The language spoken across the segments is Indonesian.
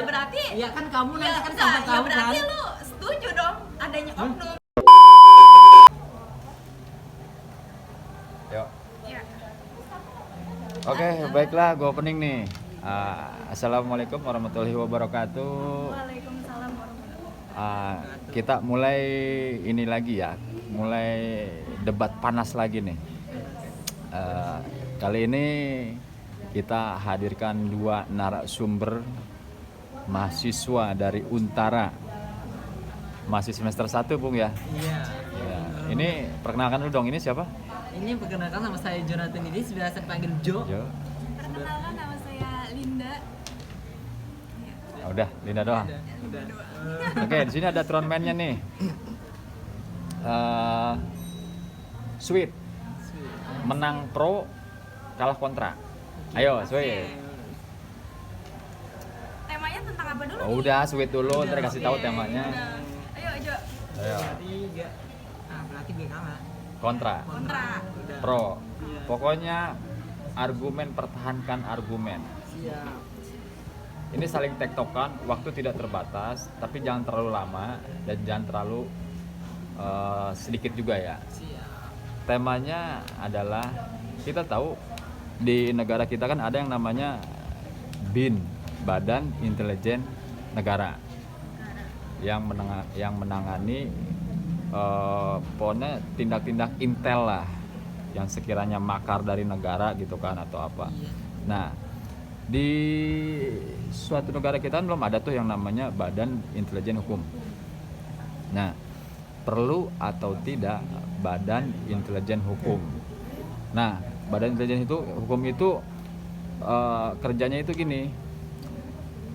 berarti. Ya kan kamu nanti kan enggak, sampai tahu berarti kan. lu setuju dong adanya oknum. Yuk. Ya. Oke, baiklah, gue opening nih. Assalamualaikum warahmatullahi wabarakatuh. Waalaikumsalam warahmatullahi. Kita mulai ini lagi ya, mulai debat panas lagi nih. Kali ini kita hadirkan dua narasumber mahasiswa dari Untara, masih semester 1, Bung ya. Iya. Ya. Ini perkenalkan dulu dong, ini siapa? Ini perkenalkan sama saya Jonathan, ini biasa panggil Jo. Perkenalkan, nama saya Linda. Udah, Linda doang. Udah. Oke, di sini ada frontman-nya nih. Sweet. Menang pro, kalah kontra. Ayo, Sweet. Temanya tentang apa dulu? Oh, udah, Sweet dulu, ntar kasih tahu Oke, temanya. udah. Ayo, Jo. Ayo, Berarti gue kalah. kontra, Kontra. Udah. pro. Iya. Pokoknya argumen, pertahankan argumen. Siap. Ini saling tektokan, waktu tidak terbatas, tapi jangan terlalu lama dan jangan terlalu sedikit juga ya. Siap. Temanya adalah, kita tahu di negara kita kan ada yang namanya BIN, Badan Intelijen Negara, yang menangani pokoknya tindak-tindak intel lah, yang sekiranya makar dari negara gitu kan atau apa. Iya. Nah, di suatu negara kita kan belum ada tuh yang namanya Badan Intelijen Hukum. Nah, perlu atau tidak Badan Intelijen Hukum? Nah, Badan Intelijen Hukum itu kerjanya itu gini,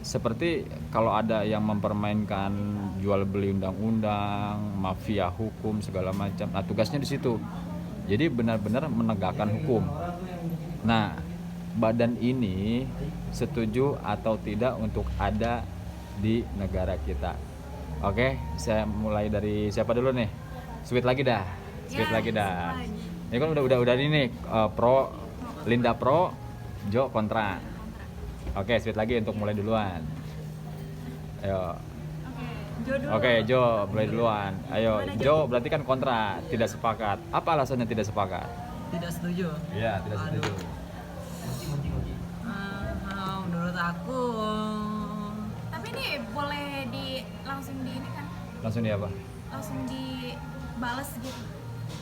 seperti kalau ada yang mempermainkan jual beli undang-undang, mafia hukum segala macam. Nah, tugasnya di situ. Jadi benar-benar menegakkan hukum. Nah, badan ini setuju atau tidak untuk ada di negara kita? Oke, saya mulai dari siapa dulu nih? Sweet lagi dah. Sweet Ya, lagi dah. lagi. Ini kan udah ini pro, Linda pro, Jo kontra. Oke, Sweet lagi untuk mulai duluan. Ayo. Oke, Jo dulu. Oke, Jo mulai duluan. Ayo, Gimana, Jo berarti kan kontra, tidak sepakat. Apa alasannya tidak sepakat? Tidak setuju. Iya, tidak setuju. Menurut aku Tapi ini boleh langsung di ini kan? Langsung di apa? Langsung dibales gitu.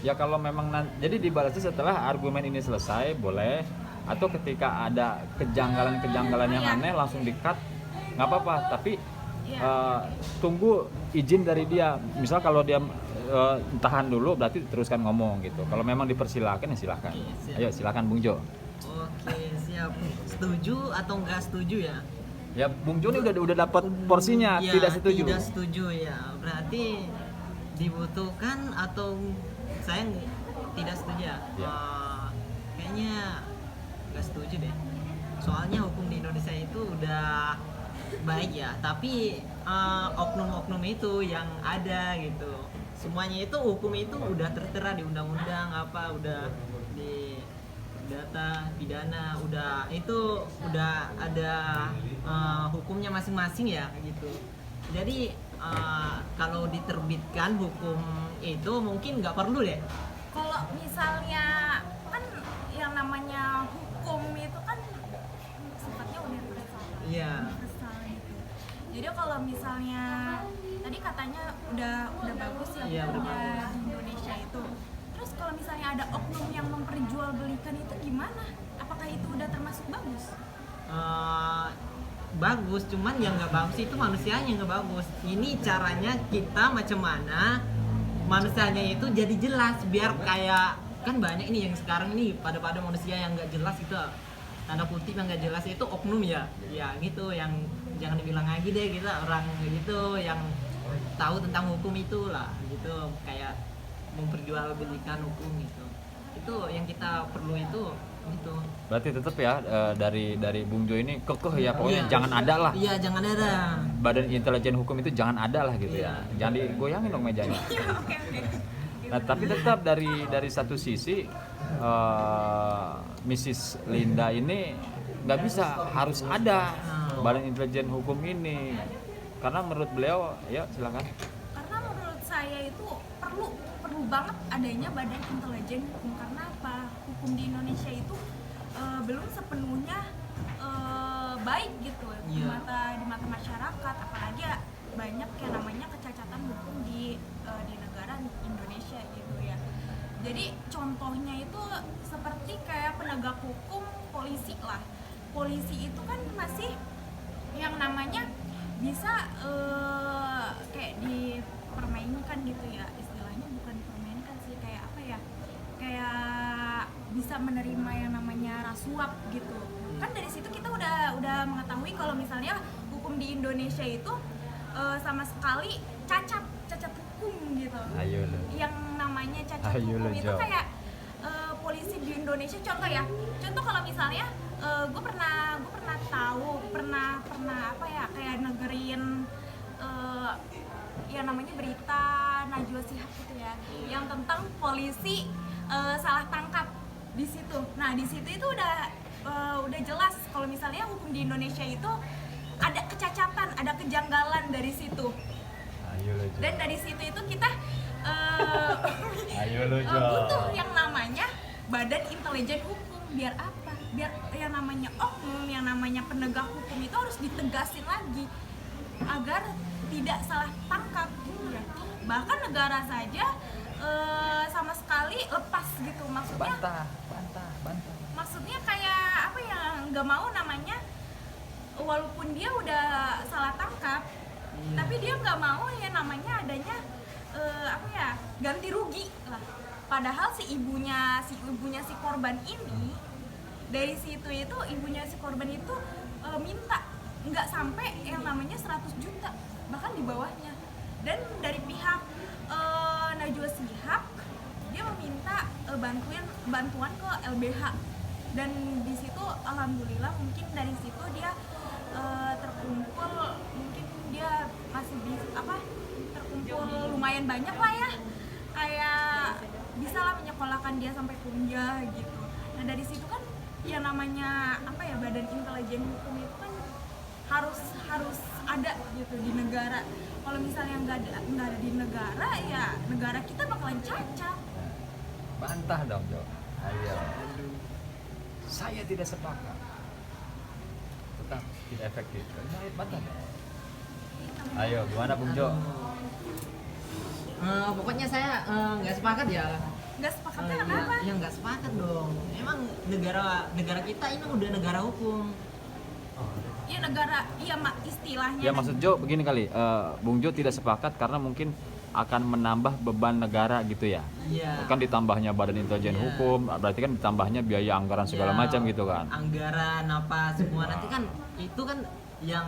Ya kalau memang jadi dibalasnya setelah argumen ini selesai boleh, atau ketika ada kejanggalan-kejanggalan yang Iya. aneh langsung di-cut, nggak apa-apa, tapi Iya. tunggu izin dari dia. Misal kalau dia tahan dulu berarti teruskan ngomong gitu. Kalau memang dipersilakan ya silakan. Oke, siap. Ayo silakan Bung Jo. oke siap. Setuju atau enggak setuju ya? Ya Bung Jo ini udah dapat porsinya, Ya, tidak setuju. Tidak setuju ya. Berarti dibutuhkan atau saya tidak setuju ya? Ya. Kayaknya nggak setuju deh. Soalnya hukum di Indonesia itu udah baik ya, tapi oknum-oknum itu yang ada gitu. Semuanya itu hukum itu udah tertera di undang-undang apa, udah di data pidana, udah itu udah ada hukumnya masing-masing ya gitu. Jadi kalau diterbitkan hukum itu mungkin nggak perlu deh. Kalau misalnya kan yang namanya hukum itu kan sifatnya universal. Iya. Universal gitu. Jadi kalau misalnya tadi katanya udah bagus ya Iya, udah hukumnya di Indonesia itu. Terus kalau misalnya ada oknum yang memperjualbelikan itu gimana? Apakah itu udah termasuk bagus? Bagus, cuman yang nggak bagus itu manusianya yang nggak bagus. Ini caranya kita macam mana manusianya itu jadi jelas, biar kayak kan banyak ini yang sekarang ini pada manusia yang nggak jelas itu, tanda kutip yang nggak jelas itu oknum ya gitu, yang jangan dibilang lagi deh kita orang gitu yang tahu tentang hukum itulah gitu, kayak memperjualbelikan hukum gitu. Itu yang kita perlu itu gitu. Berarti tetap ya dari Bung Jo ini kekeh ya, pokoknya Iya. jangan ada lah. Iya, jangan ada. Badan Intelijen Hukum itu jangan ada lah gitu ya. Iya. Jangan digoyangin dong mejanya. Ya, oke. Nah, tapi tetap dari satu sisi Mrs. Linda ini nggak bisa, harus ada badan intelijen hukum ini. Karena menurut beliau, ya silakan. Karena menurut saya itu perlu banget adanya badan intelijen hukum. Karena apa? Hukum di Indonesia itu belum sepenuhnya baik gitu di Iya. mata masyarakat, apalagi ya banyak yang namanya kecacatan hukum di negara Indonesia gitu ya. Jadi contohnya itu seperti kayak penegak hukum, polisi lah. Polisi itu kan masih yang namanya bisa kayak dipermainkan gitu ya, istilahnya bukan dipermainkan sih, kayak apa ya, kayak bisa menerima yang namanya rasuap gitu. Kan dari situ kita udah mengetahui kalau misalnya hukum di Indonesia itu sama sekali cacat hukum gitu. Ayo lo. Yang namanya cacat Ayo hukum lo, itu Jo. kayak polisi di Indonesia, contoh kalau misalnya gue pernah apa ya, kayak negerin yang namanya berita Najwa Shihab gitu ya, yang tentang polisi salah tangkap di situ. Nah di situ itu udah jelas kalau misalnya hukum di Indonesia itu ada kecacatan, ada kejanggalan dari situ. Ayo lo, Jo. Dan dari situ itu kita Ayo lo, Jo. butuh yang namanya badan intelijen hukum. Biar apa? Biar yang namanya oknum, yang namanya penegak hukum itu harus ditegasin lagi agar tidak salah tangkap gitu ya. Bahkan negara saja sama sekali lepas gitu, maksudnya Bantah. maksudnya kayak apa ya, nggak mau namanya, walaupun dia udah salah tangkap tapi dia nggak mau ya namanya adanya apa ya, ganti rugi lah. Padahal si ibunya si korban ini, dari situ itu ibunya si korban itu minta nggak sampai yang namanya 100 juta, bahkan di bawahnya. Dan dari pihak Najwa Shihab dia meminta bantuan ke LBH, dan di situ alhamdulillah mungkin dari situ dia terkumpul, mungkin dia masih terkumpul lumayan banyak lah ya, kayak bisa lah menyekolahkan dia sampai kuliah gitu. Nah dari situ kan ya namanya apa ya, badan intelijen hukum itu kan harus ada gitu di negara. Kalau misalnya nggak ada di negara, ya negara kita bakalan cacat. Bantah dong, Jo. Ayo. Saya tidak sepakat. Tetap tidak efektif. Bantah. Ayo, gimana Bung Jo? Pokoknya saya nggak sepakat ya. Nggak sepakatnya kenapa? Ya nggak sepakat dong. Emang negara kita ini udah negara hukum. Ya negara, iya istilahnya. Ya maksud Jo begini kali, Bung Jo tidak sepakat karena mungkin akan menambah beban negara gitu ya. Iya. Kan ditambahnya badan intelijen Iya. hukum, berarti kan ditambahnya biaya anggaran segala Ya, macam gitu kan. Anggaran apa semua nanti kan itu kan yang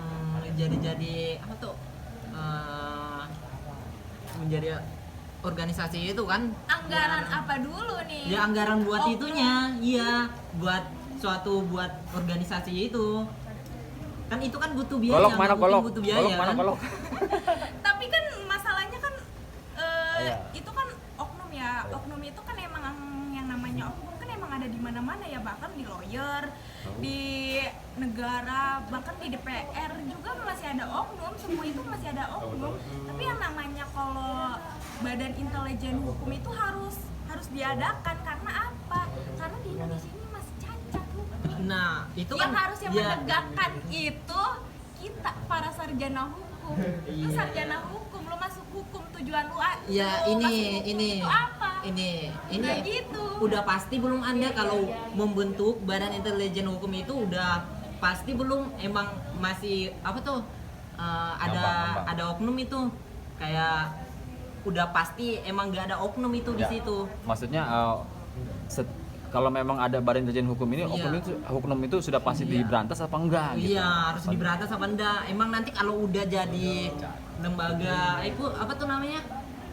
jadi apa tuh, menjadi organisasi itu kan. Anggaran Yang- apa dulu nih? Ya anggaran buat Oknum. itunya, iya, buat organisasi itu. Kan itu kan butuh biaya. Golok mana nggak mungkin golok? Butuh biaya, Golok mana kan? golok? Tapi kan masalahnya kan Iya. itu kan oknum ya. Oknum itu kan emang yang namanya oknum kan emang ada di mana-mana ya, bahkan di lawyer, di negara, bahkan di DPR juga masih ada oknum. Semua itu masih ada oknum. Tapi yang namanya kalau badan intelijen hukum itu harus diadakan. Karena apa? Karena di Indonesia ini masih cacat hukum. Nah, itu Yang kan harusnya ya, menegakkan itu kita para sarjana hukum. Lu Iya. sarjana hukum, lu masuk hukum, tujuan lu Ya lu ini masuk hukum itu apa? ini Udah gitu. udah pasti belum Anda kalau membentuk badan intelijen hukum itu udah pasti belum, emang masih apa tuh, Ngambang. ada oknum itu, kayak udah pasti emang nggak ada oknum itu di Ya. situ. Maksudnya kalau memang ada badan intelijen hukum ini, Iya. oknum itu sudah pasti Iya. diberantas apa enggak gitu. Iya, harus diberantas apa enggak? Emang nanti kalau udah jadi lembaga itu apa tuh namanya?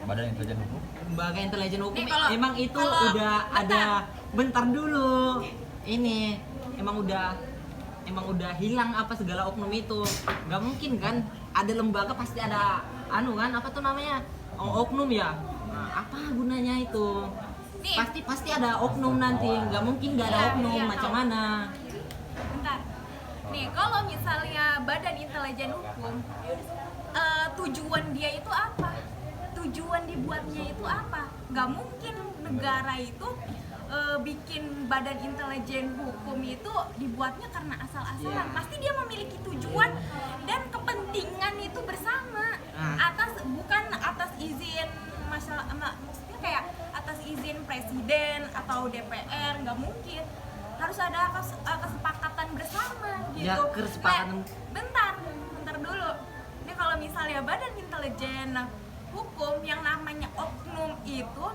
Badan intelijen hukum. Lembaga intelijen hukum, Nih, kalau- emang itu kalau- udah ada, bentar dulu. Ini emang udah hilang apa segala oknum itu. Nggak mungkin kan ada lembaga pasti ada kan apa tuh namanya? Oknum ya. Nah, apa gunanya itu? Nih. Pasti ada oknum nanti. Nggak mungkin nggak ada Iya, oknum, iya, macam tahu. mana? Bentar. Nih, kalau misalnya Badan Intelijen Hukum, tujuan dia itu apa? Tujuan dibuatnya itu apa? Gak mungkin negara itu bikin Badan Intelijen Hukum itu dibuatnya karena asal-asalan. Iya. Pasti dia memiliki tujuan dan kepentingan itu bersama. Bukan atas izin maksudnya kayak atas izin presiden atau DPR, nggak mungkin. Harus ada kesepakatan bersama gitu. Ya, kesepakatan. Bentar dulu. Ini kalau misalnya Badan Intelijen Hukum yang namanya oknum itu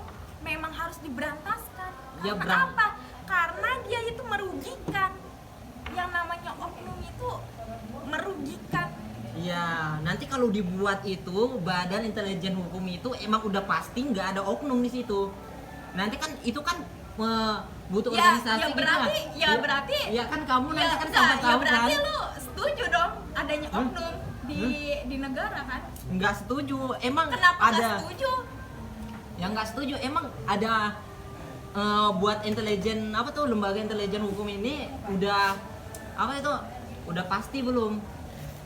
memang harus diberantaskan. Ya, Karena apa? Karena dia itu merugikan. Yang namanya oknum itu merugikan. Ya, nanti kalau dibuat itu Badan Intelijen Hukum itu emang udah pasti nggak ada oknum di situ. Nanti kan itu kan butuh organisasi ya berarti, gitu ya berarti ya kan kamu nanti kan enggak, sama tahu berarti kan lu setuju dong adanya oknum di negara kan? nggak setuju emang Kenapa ada nggak setuju? yang nggak setuju emang ada buat intelijen apa tuh lembaga intelijen hukum ini udah apa itu udah pasti belum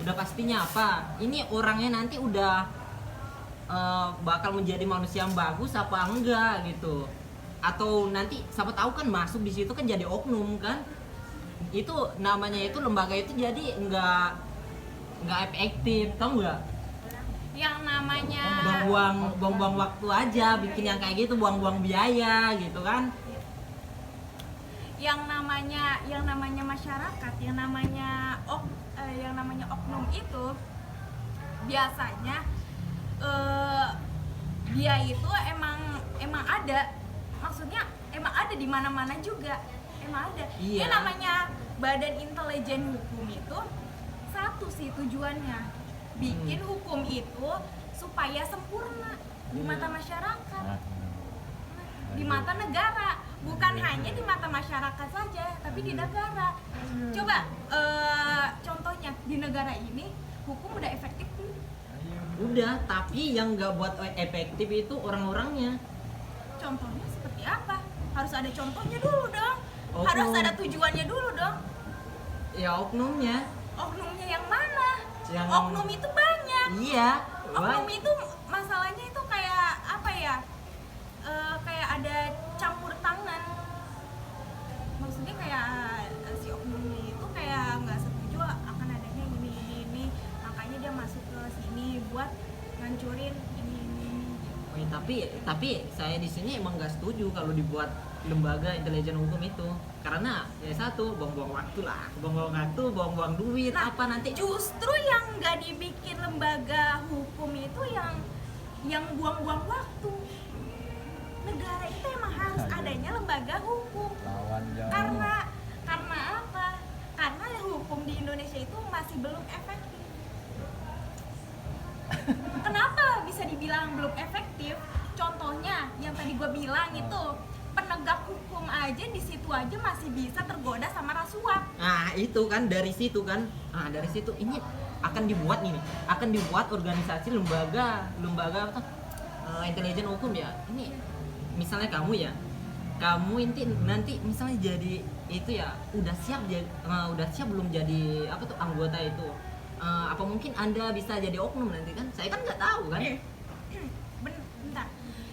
udah pastinya apa ini orangnya nanti udah bakal menjadi manusia yang bagus apa enggak gitu atau nanti siapa tahu kan masuk di situ kan jadi oknum kan itu namanya itu lembaga itu jadi nggak efektif tahu nggak Yang namanya buang-buang waktu aja bikin yang kayak gitu buang-buang biaya gitu kan yang namanya masyarakat, yang namanya oknum itu biasanya dia itu emang ada, maksudnya emang ada di mana-mana juga, emang ada. Iya. Dia namanya Badan Intelijen Hukum itu satu sih tujuannya, bikin hukum itu supaya sempurna di mata masyarakat, di mata negara, bukan hanya di mata masyarakat saja, tapi di negara. Coba contohnya di negara ini hukum udah efektif belum? udah tapi yang nggak buat efektif itu orang-orangnya Contohnya seperti apa? Harus ada contohnya dulu dong. Oknum. Harus ada tujuannya dulu dong. ya oknumnya Oknumnya yang mana? Yang- Oknum itu banyak. iya Oknum itu masalahnya itu kayak apa ya? Kayak ada campur tangan. Maksudnya kayak si oknumnya itu kayak nggak setuju akan adanya ini. Makanya dia masuk ke sini buat ngancurin ini. Oh, tapi saya di sini emang nggak setuju kalau dibuat lembaga intelijen hukum itu karena ya satu buang-buang waktu lah buang-buang duit Nah, apa nanti justru yang nggak dibikin lembaga hukum itu yang buang-buang waktu. Negara itu emang harus adanya lembaga hukum. Karena apa? Karena hukum di Indonesia itu masih belum efektif. Kenapa bisa dibilang belum efektif? Contohnya yang tadi gue bilang itu penegak hukum aja di situ aja masih bisa tergoda sama rasuah. nah itu kan dari situ ini akan dibuat organisasi lembaga apa tuh, intelijen hukum ya ini misalnya kamu nanti misalnya jadi itu ya udah siap belum jadi apa tuh anggota itu apa mungkin anda bisa jadi oknum nanti kan saya kan nggak tahu kan Bentar.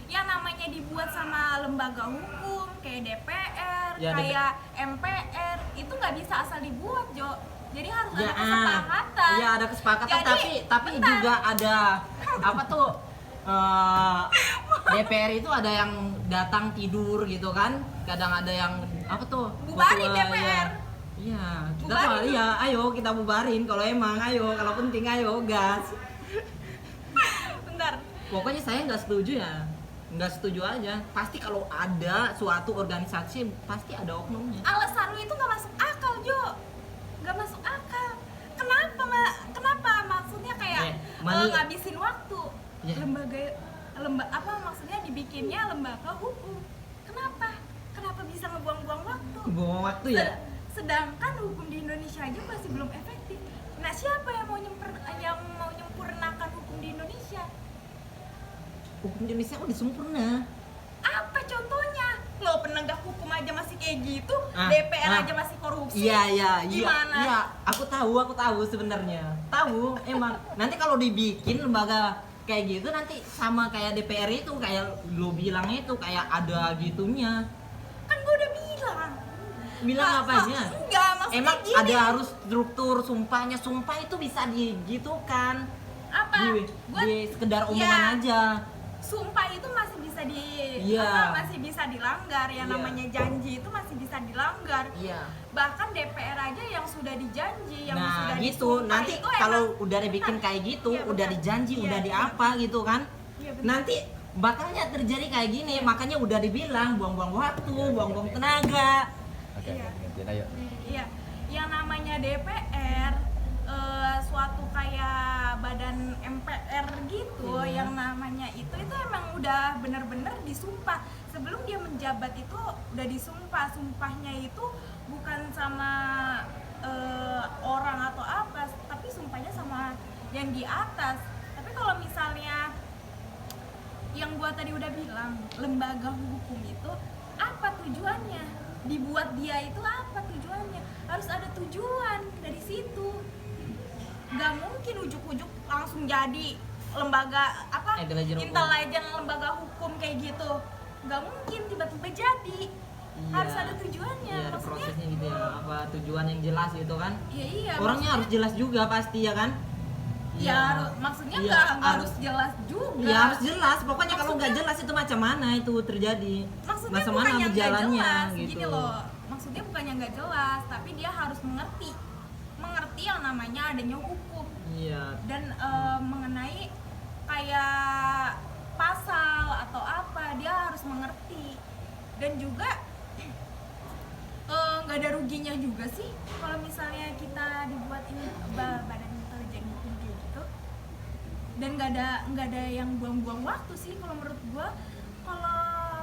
Yang namanya dibuat sama lembaga hukum kayak DPR, Ya, kayak MPR itu nggak bisa asal dibuat, Jo. Jadi harus ya ada kesepakatan. ya ada kesepakatan Jadi, tapi bentar. juga ada apa tuh DPR itu ada yang datang tidur gitu kan kadang ada yang apa tuh Bubarin ketua, DPR. iya kita Bubarin tuh tuh. iya ayo kita bubarin kalau emang ayo kalau penting ayo gas Bentar. pokoknya saya nggak setuju aja pasti kalau ada suatu organisasi pasti ada oknumnya Alasan lu itu nggak masuk akal, Jo. Nggak masuk akal. Kenapa maksudnya kayak ngabisin waktu. Ya. Apa maksudnya dibikinnya lembaga hukum. Kenapa bisa ngebuang-buang waktu? bawa waktu ya Sedangkan hukum di Indonesia aja masih belum efektif. Nah, siapa yang mau menyempurnakan hukum di Indonesia? hukum Indonesia udah sempurna Apa contohnya? Lo penegak hukum aja masih kayak gitu, Ah, DPR ah. aja masih korupsi. Iya. Gimana? Aku tahu sebenarnya. Tahu emang. Nanti kalau dibikin lembaga kayak gitu nanti sama kayak DPR itu, kayak lo bilang itu kayak ada gitunya. Kan gue udah bilang. Bilang apanya? Enggak, maksudnya Emang gini. ada harus struktur sumpahnya. Sumpah itu bisa digitukan. Apa? Di sekedar omongan Ya, aja. Sumpah itu masih bisa Iya. masih bisa dilanggar. Yang Iya. namanya janji itu masih bisa dilanggar. Iya. Bahkan DPR aja yang sudah dijanji, yang Nah sudah gitu, disumpah nanti itu kalau emang- udah dibikin kayak gitu, Iya, udah benar. dijanji, Iya, udah di benar. apa gitu kan, Iya, benar. nanti bakalnya terjadi kayak gini, makanya udah dibilang buang-buang waktu, buang-buang tenaga. Oke, Iya. gantian ayo. Iya, yang namanya DPR suatu kayak badan MPR gitu, yang namanya itu emang udah bener-bener disumpah sebelum dia menjabat itu udah disumpah. Sumpahnya itu bukan sama orang atau apa, tapi sumpahnya sama yang di atas. Tapi kalau misalnya yang gua tadi udah bilang, lembaga hukum itu apa tujuannya? Dibuat dia itu apa tujuannya? Harus ada tujuan dari situ. Gak mungkin ujuk-ujuk langsung jadi lembaga apa? Intelijen hukum. Intelijen lembaga hukum kayak gitu. Gak mungkin tiba-tiba jadi. Harus ada tujuannya. Iya, ada Maksudnya, prosesnya gitu ya, apa tujuan yang jelas gitu kan. iya. Orangnya harus jelas juga pasti ya kan. Ya, maksudnya Iya, nggak harus jelas juga. Iya harus jelas, pokoknya kalau nggak Maksudnya- jelas itu macam mana itu terjadi. Maksudnya Masa mana bukannya nggak berjalannya jelas, gitu. gini loh. Maksudnya bukannya nggak jelas, tapi dia harus mengerti yang namanya adanya hukum Iya. dan mengenai kayak pasal atau apa, dia harus mengerti. Dan juga nggak ada ruginya juga sih kalau misalnya kita dibuat ini badan intelijen hukum kayak gitu. Dan nggak ada yang buang-buang waktu sih kalau menurut gua. Kalau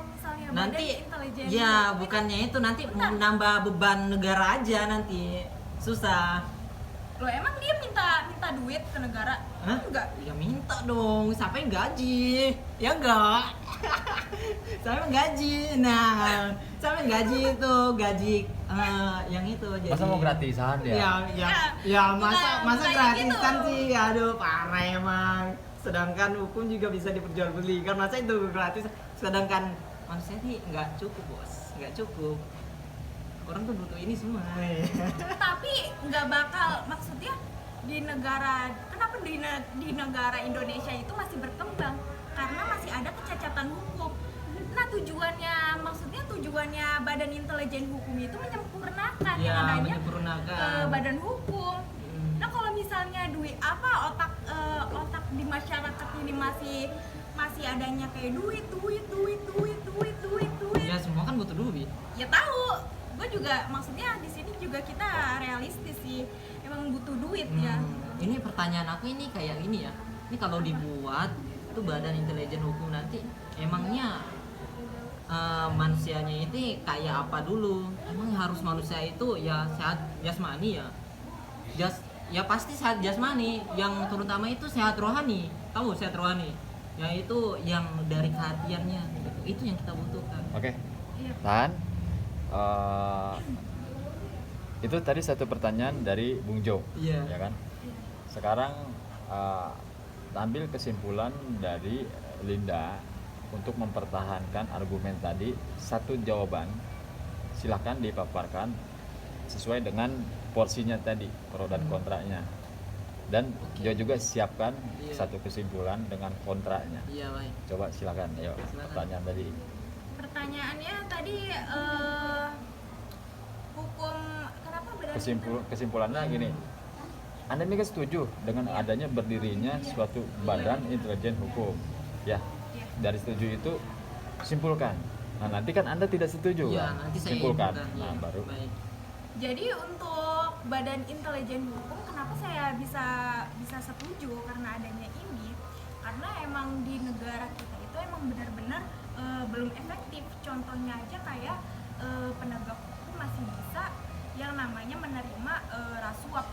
misalnya Nanti badan intelijen ya hukum bukannya itu nanti Bentar. nambah beban negara aja nanti susah. loh, emang dia minta duit ke negara? Hah? Enggak. Ya minta dong, siapa yang gaji? Ya enggak. Siapa yang gaji? Nah, siapa yang gaji itu? Gaji yang itu jadi. Masa mau gratisan ya? Ya masa bukan gratisan gitu. sih? Aduh, parah emang. Sedangkan hukum juga bisa diperjualbelikan, masa itu gratis? Sedangkan manusia sih nggak cukup, bos. Nggak cukup. Orang tuh butuh ini semua. Tapi nggak bakal, maksudnya di negara, kenapa di negara Indonesia itu masih berkembang? Karena masih ada kecacatan hukum. Nah maksudnya tujuannya Badan Intelijen Hukum itu menyempurnakan yang Ya, adanya menyempurnakan. badan hukum. Nah kalau misalnya otak di masyarakat ini masih adanya kayak duit. Ya semua kan butuh duit. Ya tahu, gue juga maksudnya di sini juga kita realistis sih, emang butuh duit ya. Ini pertanyaan aku ini kayak gini ya. Ini kalau dibuat itu badan intelijen hukum nanti emangnya manusianya itu kayak apa dulu? Emang harus manusia itu ya sehat jasmani ya? Ya pasti sehat jasmani, yang terutama itu sehat rohani. Tahu sehat rohani? Ya itu yang dari kehatiannya. Itu yang kita butuhkan. Oke. Iya. Tahan. Itu tadi satu pertanyaan dari Bung Jo, Iya. ya kan? Sekarang ambil kesimpulan dari Linda untuk mempertahankan argumen tadi, satu jawaban silahkan dipaparkan sesuai dengan porsinya tadi, pro dan kontraknya, dan Jo juga siapkan Iya. satu kesimpulan dengan kontraknya. Iya, baik. Coba silakan, ayo Silakan. pertanyaan tadi. Pertanyaannya tadi hukum kenapa Badan Kesimpulannya gini, Anda ini kan setuju dengan adanya berdirinya suatu badan intelijen hukum, ya? Iya. Dari setuju itu simpulkan. Nah nanti kan Anda tidak setuju, Iya, kan? nanti saya simpulkan. inputkan. Nah Iya, baru. baik. Jadi untuk Badan Intelijen Hukum, kenapa saya bisa setuju karena adanya ini? Karena emang di negara kita itu emang benar-benar belum efektif. Contohnya aja kayak penegak hukum masih bisa yang namanya menerima rasuah,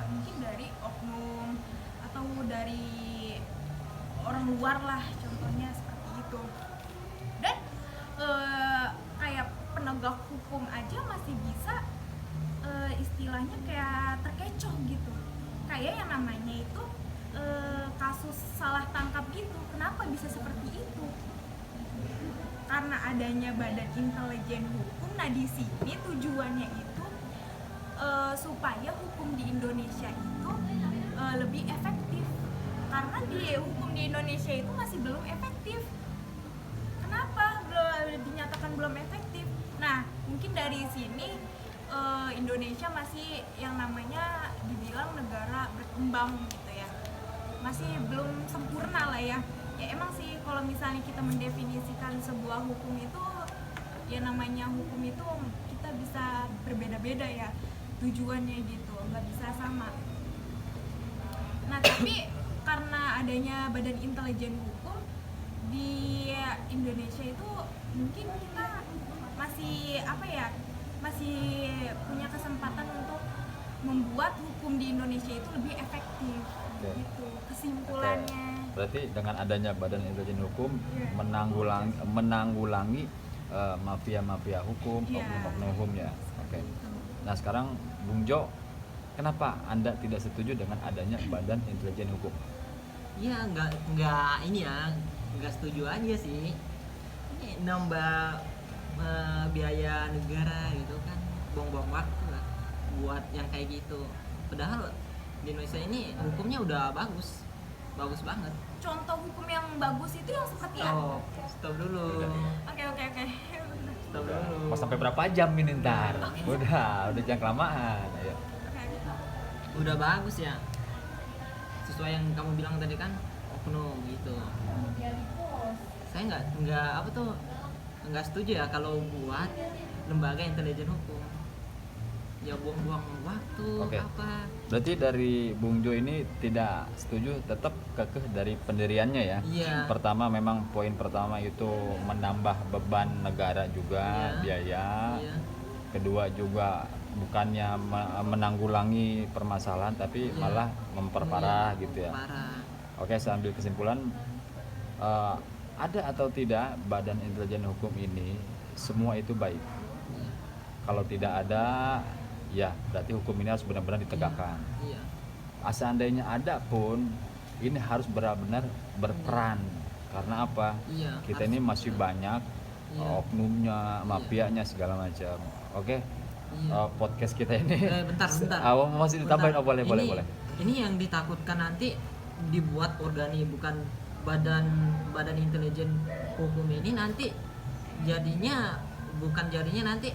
mungkin dari oknum atau dari orang luar lah, contohnya seperti itu. Dan kayak penegak hukum aja masih bisa istilahnya kayak terkecoh gitu. Kayak yang namanya itu kasus salah tangkap gitu. Kenapa bisa seperti itu? Karena adanya Badan Intelijen Hukum. Nah di sini tujuannya itu supaya hukum di Indonesia itu lebih efektif. Karena di hukum di Indonesia itu masih belum efektif. Kenapa belum dinyatakan belum efektif? Nah mungkin dari sini Indonesia masih yang namanya dibilang negara berkembang gitu ya, masih belum sempurna lah ya. Ya emang sih kalau misalnya kita mendefinisikan sebuah hukum itu, ya namanya hukum itu kita bisa berbeda-beda ya tujuannya gitu, nggak bisa sama. Nah tapi karena adanya Badan Intelijen Hukum di Indonesia itu mungkin kita masih masih punya kesempatan untuk membuat hukum di Indonesia itu lebih efektif. Oke. Gitu kesimpulannya. Berarti dengan adanya Badan Intelijen Hukum Iya. menanggulangi mafia-mafia hukum, Iya. oknum-oknum hukum ya. Oke. Nah sekarang Bung Jo, kenapa Anda tidak setuju dengan adanya Badan Intelijen Hukum? Ya nggak ini ya, nggak setuju aja sih. Ini nambah biaya negara gitu kan, buang-buang waktu lah buat yang kayak gitu. Padahal di Indonesia ini hukumnya udah bagus banget. Contoh hukum yang bagus itu yang seperti apa? Stop dulu. Oke. Stop dulu. Mau sampai berapa jam ini ntar? Udah jangan kelamaan. Ayo. Udah bagus ya. Sesuai yang kamu bilang tadi kan, oknum gitu. Saya nggak setuju ya kalau buat lembaga intelijen hukum. Ya buang-buang waktu Oke. apa. Berarti dari Bung Jo ini tidak setuju, tetap kekeh dari pendiriannya ya. Iya. Pertama memang poin pertama itu menambah beban negara juga, Iya. biaya. Iya. Kedua juga bukannya menanggulangi permasalahan tapi Iya. malah memperparah Iya, gitu ya. Parah. Oke, saya ambil kesimpulan, ada atau tidak Badan Intelijen Hukum ini, semua itu baik. Iya. Kalau tidak ada, ya berarti hukum ini harus benar-benar ditegakkan. Iya. Seandainya ada pun, ini harus benar-benar berperan. Karena apa? Iya. Kita harus ini masih benar. banyak Iya. oknumnya, mafianya segala macam. Oke, Iya. podcast kita ini. Bentar. Masih ditambahin? Bentar. Oh boleh. Ini yang ditakutkan nanti dibuat bukan badan intelijen hukum ini nanti jadinya nanti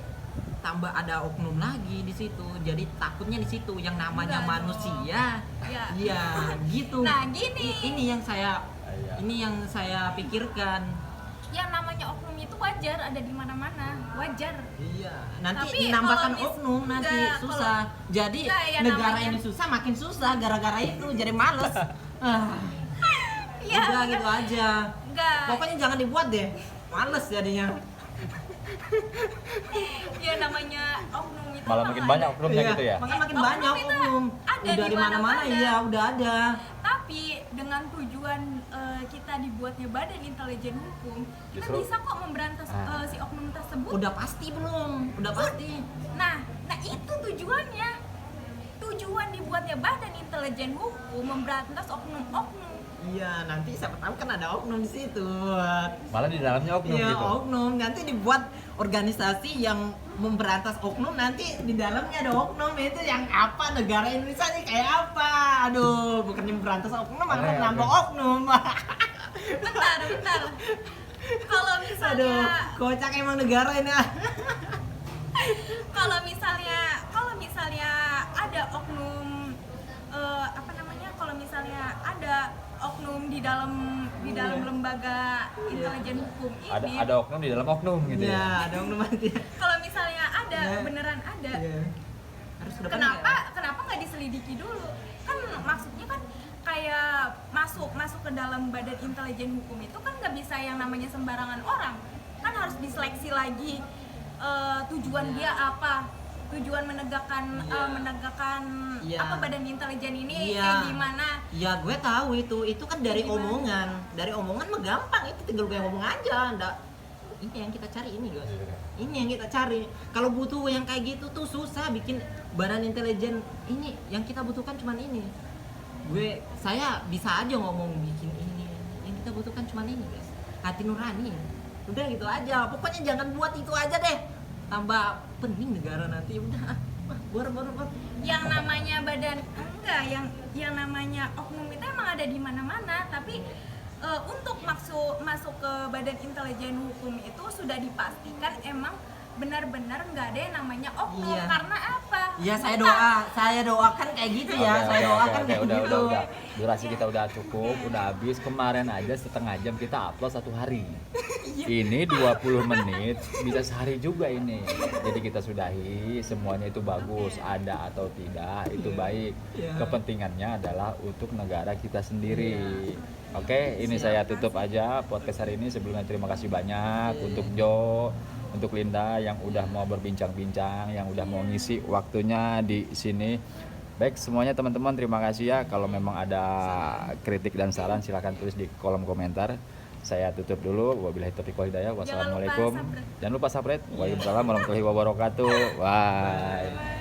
tambah ada oknum lagi di situ. Jadi takutnya di situ yang namanya Enggak dong. manusia. Iya. Iya, gitu. Nah, gini. Ini yang saya pikirkan. Yang namanya oknum itu wajar ada di mana-mana, wajar. Iya, nanti Tapi dinambahkan kalau oknum nanti enggak, susah. Jadi enggak, ya negara namanya- ini susah makin susah gara-gara itu jadi males. Iya, Udah gitu aja. Enggak. Pokoknya jangan dibuat deh. Males jadinya. Ya namanya oknum itu Malah makin banyak oknumnya gitu ya. Makanya makin Oknum banyak itu oknum. ada Udah di di mana-mana mana-mana. iya, udah ada. Tapi dengan tujuan kita dibuatnya Badan Intelijen Hukum, kita Justru- bisa kok memberantas si oknum tersebut. Udah pasti belum? Udah pasti. Nah itu tujuannya. Tujuan dibuatnya Badan Intelijen Hukum memberantas oknum-oknum. Iya, nanti siapa tahu kan ada oknum di situ. Malah di dalamnya oknum Iya, gitu. oknum. Nanti dibuat organisasi yang memberantas oknum, nanti di dalamnya ada oknum. Itu yang apa? Negara Indonesia ini kayak apa? Aduh, bukannya memberantas oknum, malah Oke, nambah oke. oknum. Bentar. Kalau Aduh, misalnya kocak emang negara ini. kalau misalnya ada oknum kalau misalnya ada oknum di dalam Iya. lembaga intelijen hukum ini, Ada oknum di dalam oknum gitu Iya, ya. ada oknum nanti. kalau misalnya ada Iya. beneran ada, Iya. Harus ke depan kenapa nggak diselidiki dulu? Kan maksudnya kan kayak masuk ke dalam Badan Intelijen Hukum itu kan nggak bisa yang namanya sembarangan orang, kan harus diseleksi lagi tujuan Iya. dia apa, tujuan menegakkan Iya. apa Badan Intelijen ini Iya. kayak gimana. Ya gue tahu itu kan dari Gimana? omongan mah gampang, itu tinggal gue ngomong aja, ini yang kita cari ini guys, ini yang kita cari. Kalau butuh yang kayak gitu tuh susah bikin badan intelijen. Ini yang kita butuhkan cuman ini. Saya bisa aja ngomong bikin ini, yang kita butuhkan cuman ini guys, hati nurani. Udah gitu aja, pokoknya jangan buat itu aja deh, tambah pening negara nanti. Udah buat Yang namanya badan enggak, yang namanya oknum itu emang ada di mana-mana, tapi untuk masuk ke badan intelijen hukum itu sudah dipastikan emang benar-benar nggak ada yang namanya oknum. Iya. Karena apa? Iya, Bukan. saya doakan kayak gitu ya. Saya doakan kayak udah, gitu. udah. Durasi kita udah cukup, udah habis. Kemarin aja setengah jam kita upload 1 hari. Ini 20 menit, bisa sehari juga ini. Jadi kita sudahi, semuanya itu bagus, ada atau tidak, itu baik. Iya. Kepentingannya adalah untuk negara kita sendiri. Iya. Oke, ini saya tutup aja podcast hari ini. Sebelumnya terima kasih banyak untuk Jo, untuk Linda yang udah mau berbincang-bincang, yang udah mau ngisi waktunya di sini. Baik semuanya teman-teman, terima kasih ya. Kalau memang ada kritik dan saran silahkan tulis di kolom komentar. Saya tutup dulu. Wabillahi taufiq wal hidayah. Wassalamualaikum. Jangan lupa subscribe. Waalaikumsalam warahmatullahi wabarakatuh. Bye.